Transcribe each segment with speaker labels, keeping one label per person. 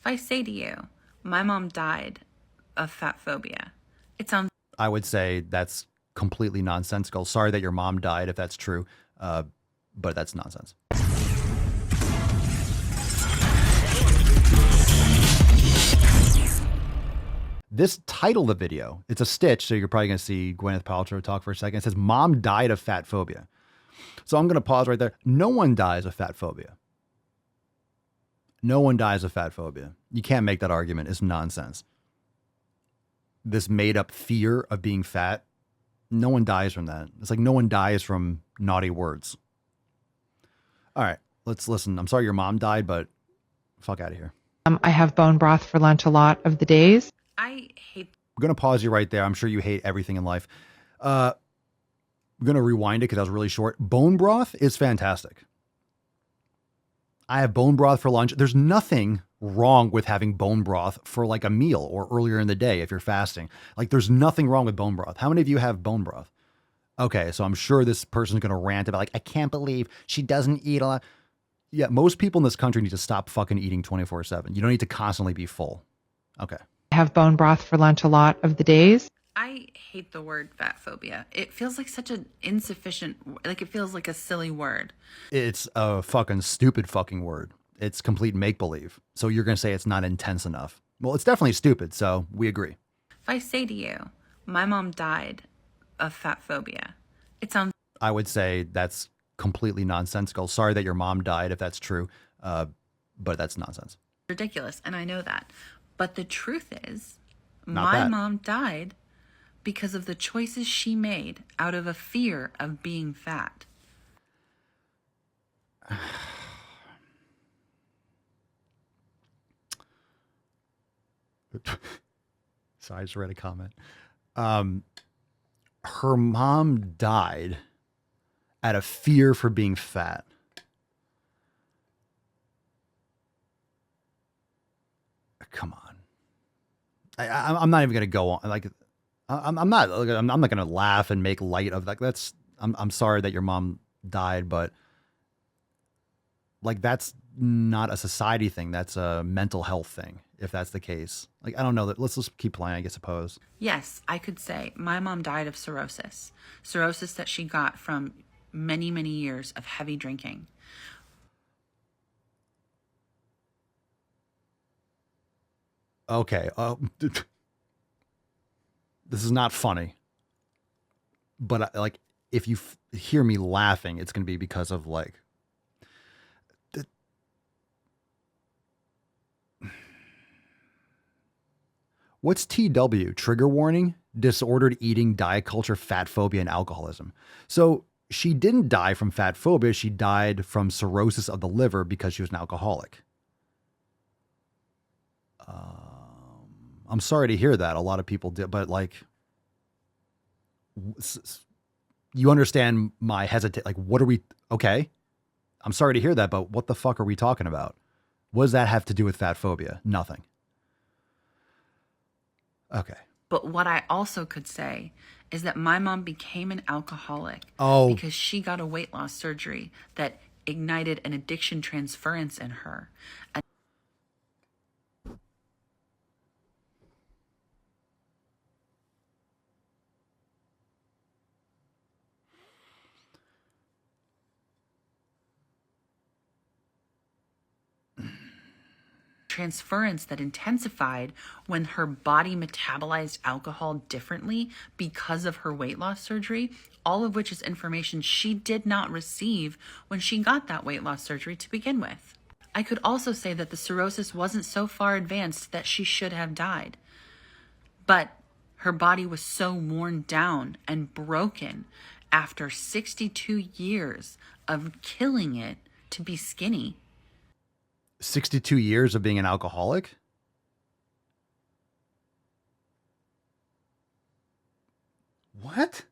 Speaker 1: If I say to you, my mom died of fat phobia, it sounds
Speaker 2: I would say that's completely nonsensical. Sorry that your mom died if that's true, but that's nonsense. This title of the video, it's a stitch, so you're probably going to see Gwyneth Paltrow talk for a second. It says, Mom died of fat phobia. So I'm going to pause right there. No one dies of fat phobia. No one dies of fat phobia. You can't make that argument. It's nonsense. This made up fear of being fat, no one dies from that. It's like no one dies from naughty words. All right, let's listen. I'm sorry your mom died, but fuck out of here.
Speaker 3: I have bone broth for lunch a lot of the days.
Speaker 1: I hate.
Speaker 2: I'm going to pause you right there. I'm sure you hate everything in life. I'm going to rewind it because that was really short. Bone broth is fantastic. I have bone broth for lunch. There's nothing wrong with having bone broth for like a meal or earlier in the day if you're fasting. Like there's nothing wrong with bone broth. How many of you have bone broth? Okay, so I'm sure this person's going to rant about like, I can't believe she doesn't eat a lot. Yeah, most people in this country need to stop fucking eating 24/7. You don't need to constantly be full. Okay.
Speaker 3: I have bone broth for lunch a lot of the days.
Speaker 1: I hate the word fat phobia. It feels like such an insufficient, like it feels like a silly word.
Speaker 2: It's a fucking stupid fucking word. It's complete make-believe. So you're going to say it's not intense enough. Well, it's definitely stupid, so we agree.
Speaker 1: If I say to you, my mom died of fat phobia, it sounds.
Speaker 2: I would say that's completely nonsensical. Sorry that your mom died if that's true, but that's nonsense.
Speaker 1: Ridiculous, and I know that. But the truth is,
Speaker 2: Not
Speaker 1: my
Speaker 2: that.
Speaker 1: mom died because of the choices she made out of a fear of being fat.
Speaker 2: So I just read a comment. Her mom died out of fear for being fat. Come on. I'm not even going to go on. Like, I'm not going to laugh and make light of that. I'm sorry that your mom died, but like, that's not a society thing. That's a mental health thing. If that's the case, like, I don't know that. Let's just keep playing, I suppose.
Speaker 1: Yes, I could say my mom died of cirrhosis that she got from many, many years of heavy drinking.
Speaker 2: Okay. This is not funny, but like, if you hear me laughing, it's going to be because of like, what's TW? Trigger warning, disordered eating, diet culture, fat phobia, and alcoholism. So she didn't die from fat phobia. She died from cirrhosis of the liver because she was an alcoholic. I'm sorry to hear that. A lot of people did, but like, you understand my hesitate. Like, what are we? Okay. I'm sorry to hear that, but what the fuck are we talking about? What does that have to do with fat phobia? Nothing. Okay.
Speaker 1: But what I also could say is that my mom became an alcoholic because she got a weight loss surgery that ignited an addiction transference in her. Transference that intensified when her body metabolized alcohol differently because of her weight loss surgery, all of which is information she did not receive when she got that weight loss surgery to begin with. I could also say that the cirrhosis wasn't so far advanced that she should have died, but her body was so worn down and broken after 62 years of killing it to be skinny.
Speaker 2: 62 years of being an alcoholic? What?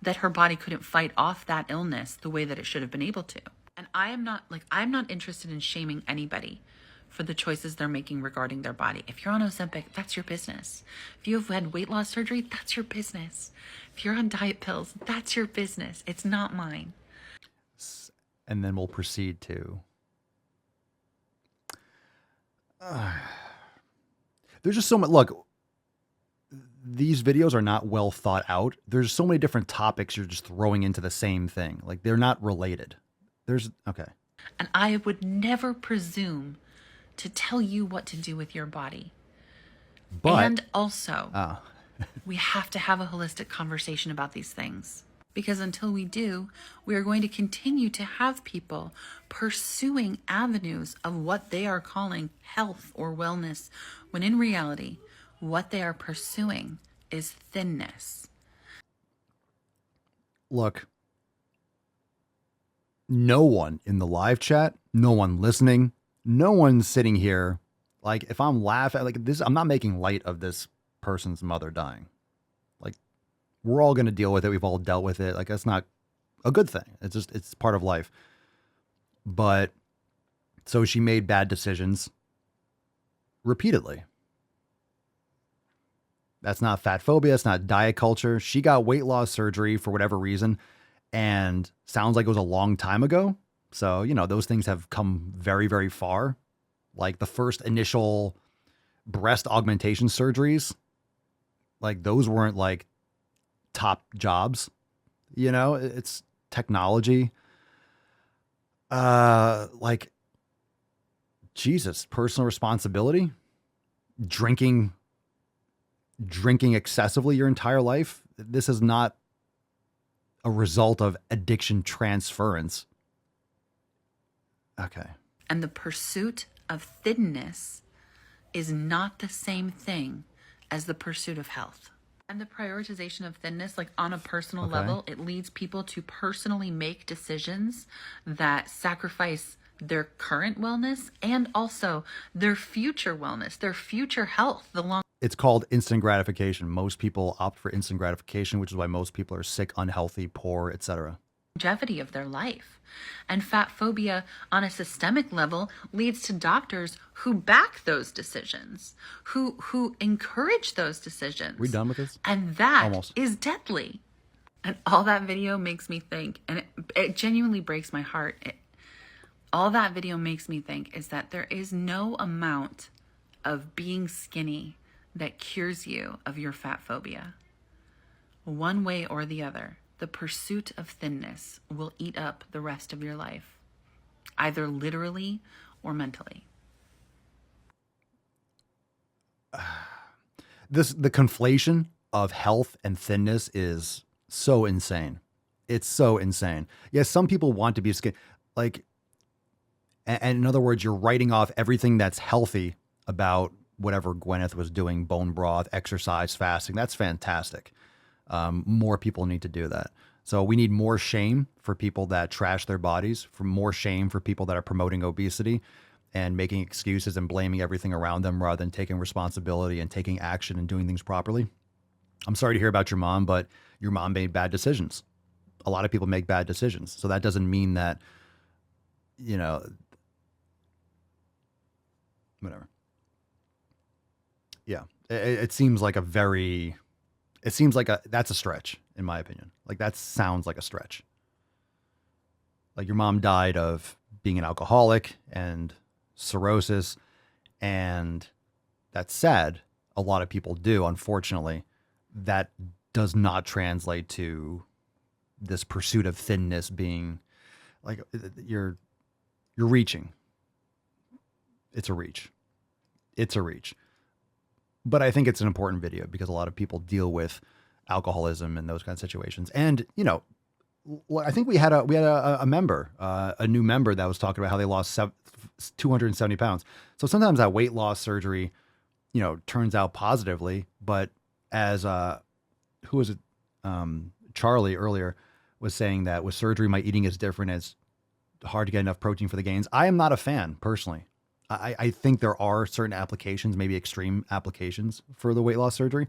Speaker 1: That her body couldn't fight off that illness the way that it should have been able to. And I'm not interested in shaming anybody for the choices they're making regarding their body. If you're on Ozempic, that's your business. If you've had weight loss surgery, that's your business. If you're on diet pills, that's your business. It's not mine.
Speaker 2: And then we'll proceed to There's just so much. Look, these videos are not well thought out. There's so many different topics you're just throwing into the same thing. Like they're not related. Okay.
Speaker 1: And I would never presume to tell you what to do with your body.
Speaker 2: But
Speaker 1: and also, we have to have a holistic conversation about these things. Because until we do, we are going to continue to have people pursuing avenues of what they are calling health or wellness, when in reality, what they are pursuing is thinness.
Speaker 2: look, no one in the live chat, no one listening, no one sitting here. Like if I'm laughing like this, I'm not making light of this person's mother dying. Like we're all going to deal with it. We've all dealt with it. Like that's not a good thing. It's part of life. But so she made bad decisions repeatedly. That's not fat phobia. It's not diet culture. She got weight loss surgery for whatever reason, and sounds like it was a long time ago. So, you know, those things have come very, very far. Like the first initial breast augmentation surgeries, like those weren't like top jobs. You know, it's technology. Like Jesus, personal responsibility, drinking excessively your entire life. This is not a result of addiction transference. Okay.
Speaker 1: And the pursuit of thinness is not the same thing as the pursuit of health. And the prioritization of thinness, like on a personal level, it leads people to personally make decisions that sacrifice their current wellness and also their future wellness, their future health,
Speaker 2: It's called instant gratification. Most people opt for instant gratification, which is why most people are sick, unhealthy, poor, etc.
Speaker 1: longevity of their life. And fat phobia on a systemic level leads to doctors who back those decisions, who encourage those decisions.
Speaker 2: We done with this?
Speaker 1: And that
Speaker 2: Almost.
Speaker 1: is deadly. And all that video makes me think, and it genuinely breaks my heart. All that video makes me think is that there is no amount of being skinny that cures you of your fat phobia. One way or the other, the pursuit of thinness will eat up the rest of your life, either literally or mentally.
Speaker 2: The conflation of health and thinness is so insane. It's so insane. Yes, some people want to be skinny. Like, and in other words, you're writing off everything that's healthy about whatever Gwyneth was doing, bone broth, exercise, fasting. That's fantastic. More people need to do that. So we need more shame for people that trash their bodies, for more shame for people that are promoting obesity and making excuses and blaming everything around them rather than taking responsibility and taking action and doing things properly. I'm sorry to hear about your mom, but your mom made bad decisions. A lot of people make bad decisions. So that doesn't mean that, you know, whatever. Yeah. It seems like that's a stretch, in my opinion. Like that sounds like a stretch. Like your mom died of being an alcoholic and cirrhosis, and that's sad. A lot of people do, unfortunately. That does not translate to this pursuit of thinness being like you're reaching. It's a reach. It's a reach. But I think it's an important video because a lot of people deal with alcoholism and those kinds of situations. And, you know, I think we had a member, a new member that was talking about how they lost 270 pounds. So sometimes that weight loss surgery, you know, turns out positively. But as who was it? Charlie earlier was saying that with surgery, my eating is different. It's hard to get enough protein for the gains. I am not a fan personally. I think there are certain applications, maybe extreme applications for the weight loss surgery.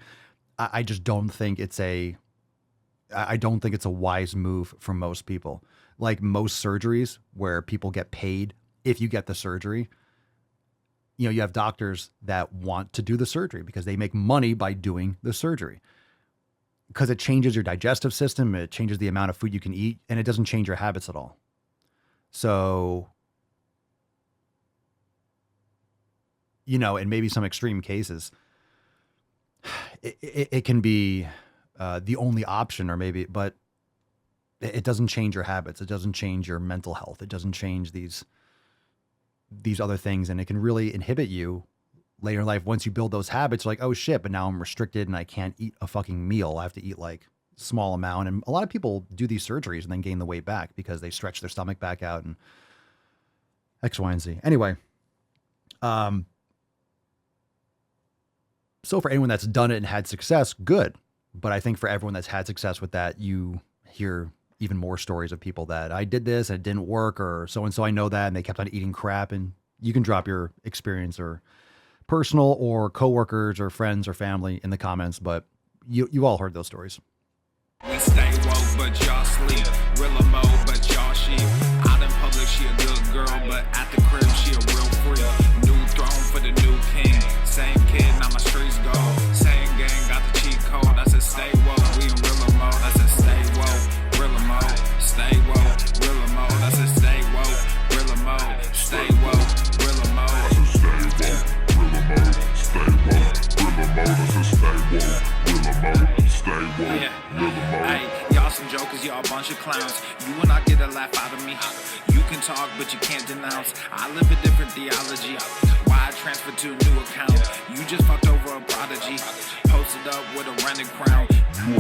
Speaker 2: I just don't think it's a wise move for most people. Like most surgeries where people get paid if you get the surgery, you know, you have doctors that want to do the surgery because they make money by doing the surgery because it changes your digestive system. It changes the amount of food you can eat, and it doesn't change your habits at all. So you know, in maybe some extreme cases, it can be the only option, or maybe, but it doesn't change your habits. It doesn't change your mental health. It doesn't change these other things. And it can really inhibit you later in life. Once you build those habits, like, oh shit, but now I'm restricted and I can't eat a fucking meal. I have to eat like small amount. And a lot of people do these surgeries and then gain the weight back because they stretch their stomach back out and X, Y, and Z. Anyway, so for anyone that's done it and had success, good. But I think for everyone that's had success with that, you hear even more stories of people that I did this and it didn't work, or so-and-so I know that, and they kept on eating crap. And you can drop your experience or personal or coworkers or friends or family in the comments, but you all heard those stories.
Speaker 4: We stay woke, but y'all sleep. Real mode, but y'all sheep. Out in public, she a good girl, but at the crib, she a real freak. New throne for the new king. Same kid, now my streets go. Same gang, got the cheat code. I said stay woke, we in real mode. I said stay woke, real mode. Stay woke, real mode. I said stay woke, real mode. Stay woke, real mode. I said stay woke, real mode. Stay woke, real mode. I said stay woke, real mode. Stay woke, real mode. Hey, y'all some jokers, y'all a bunch of clowns. You will not get a laugh out of me. You can talk, but you can't denounce. I live a different theology. Why I transferred to a new account? You just fucked over a prodigy. Posted up with a rented crown. You